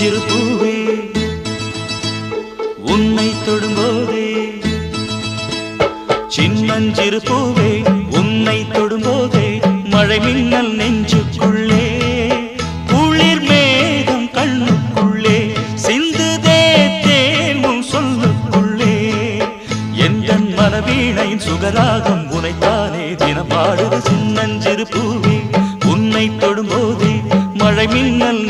சின்னஞ்சிறு பூவே உன்னை தொடும்போதே சின்னஞ்சிறு பூவே உன்னை தொடும்போதே மழை மின்னல் நெஞ்சுக்குள்ளே குளிர் மேகம் கண்ணுக்குள்ளே சிந்துதே தேனும் சொல்லுக்குள்ளே என் மனவீணையின் சுகராகம் உனைத்தானே தினம் பாடுது சின்னஞ்சிறு பூவே உன்னை தொடும்போதே மழை மின்னல்